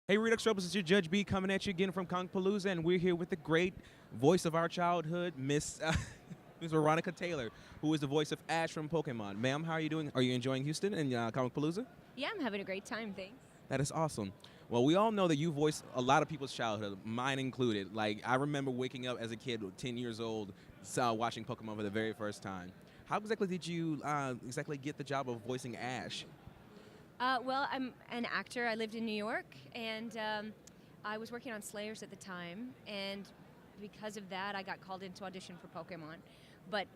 Hey, Redux Troubles, it's your Judge B coming at you again from Comicpalooza, and we're here with the great voice of our childhood, Miss Miss Veronica Taylor, who is the voice of Ash from Pokemon. Ma'am, how are you doing? Are you enjoying Houston and Comicpalooza? Yeah, I'm having a great time, thanks. That is awesome. Well, we all know that you voiced a lot of people's childhood, mine included. Like, I remember waking up as a kid, 10 years old, watching Pokemon for the very first time. How exactly did you exactly get the job of voicing Ash? Well, I'm an actor. I lived in New York, and I was working on Slayers at the time, and because of that, I got called in to audition for Pokemon. But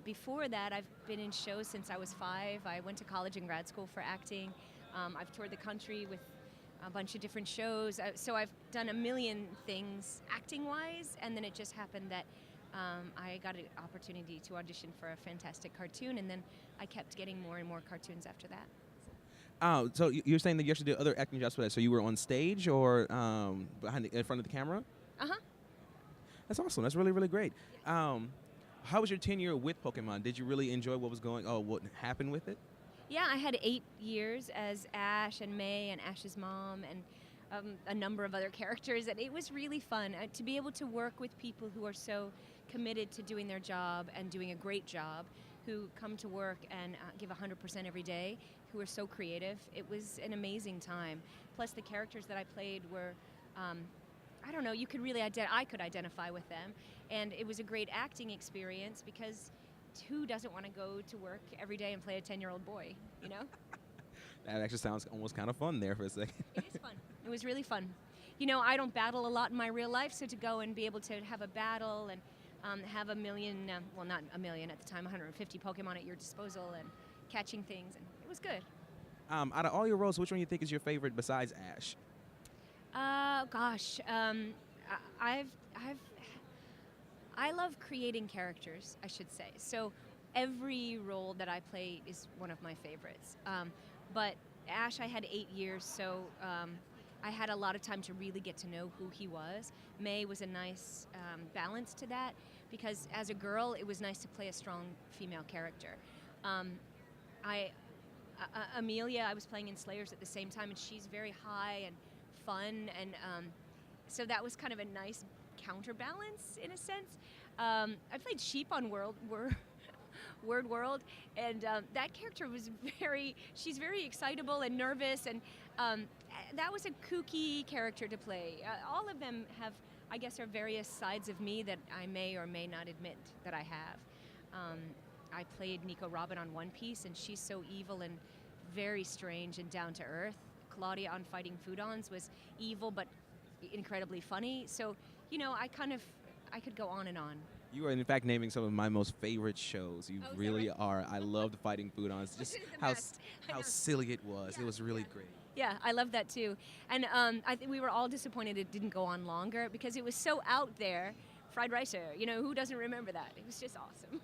before that, I've been in shows since I was 5. I went to college and grad school for acting. I've toured the country with a bunch of different shows. So I've done a million things acting-wise, and then it just happened that I got an opportunity to audition for a fantastic cartoon, and then I kept getting more and more cartoons after that. Oh, so you're saying that you actually did other acting jobs for that? So you were on stage or in front of the camera? Uh-huh. That's awesome. That's really, really great. How was your tenure with Pokemon? Did you really enjoy what happened with it? Yeah, I had 8 years as Ash and May and Ash's mom and a number of other characters, and it was really fun to be able to work with people who are so committed to doing their job and doing a great job, who come to work and give 100% every day, who are so creative. It was an amazing time. Plus, the characters that I played were, I don't know, you could really I could identify with them, and it was a great acting experience because who doesn't want to go to work every day and play a 10-year-old boy, you know? That actually sounds almost kind of fun there for a second. It is fun. It was really fun. You know, I don't battle a lot in my real life, so to go and be able to have a battle and have a million, well, not a million at the time, 150 Pokemon at your disposal and catching things, and it was good. Out of all your roles, which one do you think is your favorite besides Ash? Gosh, I love creating characters, I should say. So every role that I play is one of my favorites. But Ash, I had 8 years, so I had a lot of time to really get to know who he was. May was a nice balance to that because as a girl, it was nice to play a strong female character. Amelia, I was playing in Slayers at the same time, and she's very high and fun, and so that was kind of a nice counterbalance in a sense. I played Sheep on Word World, and that character was she's very excitable and nervous, and that was a kooky character to play. All of them have, I guess, are various sides of me that I may or may not admit that I have. I played Nico Robin on One Piece, and she's so evil and very strange and down to earth. Claudia on Fighting Foodons was evil but incredibly funny. So, you know, I could go on and on. You are, in fact, naming some of my most favorite shows. You really right? are. I loved Fighting Foodons. Just how silly it was. Yeah, It was really great. Yeah, I love that too. And I think we were all disappointed it didn't go on longer because it was so out there. Fried Ricer, you know, who doesn't remember that? It was just awesome.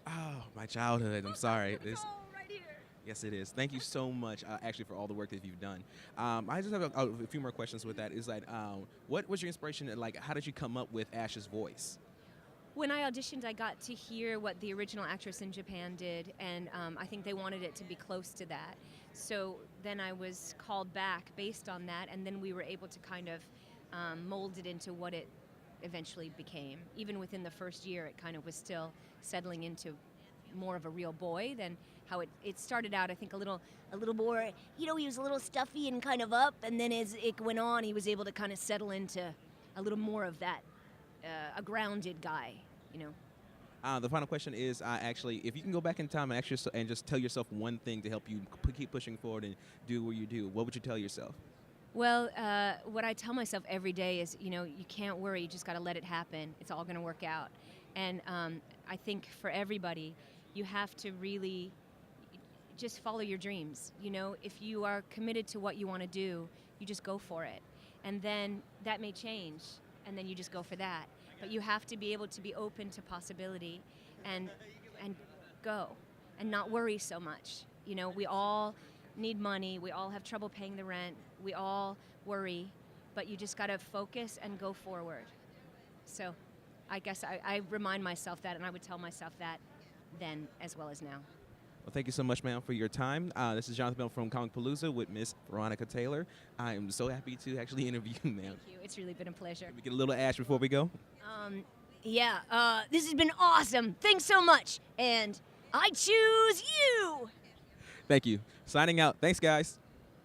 Oh, my childhood. I'm sorry. Oh, right here. Yes, it is. Thank you so much, actually, for all the work that you've done. I just have a few more questions with that. Is like, what was your inspiration? Like, how did you come up with Ash's voice? When I auditioned, I got to hear what the original actress in Japan did, and I think they wanted it to be close to that. So then I was called back based on that, and then we were able to kind of mold it into what it eventually became. Even within the first year, it kind of was still settling into more of a real boy than how it started out. I think a little more, you know, he was a little stuffy and kind of up, and then as it went on, he was able to kind of settle into a little more of that, a grounded guy, you know. The final question is, actually, if you can go back in time and just tell yourself one thing to help you keep pushing forward and do what you do, what would you tell yourself? Well, what I tell myself every day is, you know, you can't worry, you just got to let it happen. It's all going to work out. And I think for everybody, you have to really just follow your dreams. You know, if you are committed to what you want to do, you just go for it. And then that may change, and then you just go for that. But you have to be able to be open to possibility and go and not worry so much. You know, we all need money. We all have trouble paying the rent. We all worry, but you just got to focus and go forward. So I guess I remind myself that, and I would tell myself that then as well as now. Well, thank you so much, ma'am, for your time. This is Jonathan Bell from Comicpalooza with Miss Veronica Taylor. I am so happy to actually interview you, ma'am. Thank you. It's really been a pleasure. Can we get a little Ash before we go? This has been awesome. Thanks so much. And I choose you. Thank you. Signing out. Thanks, guys.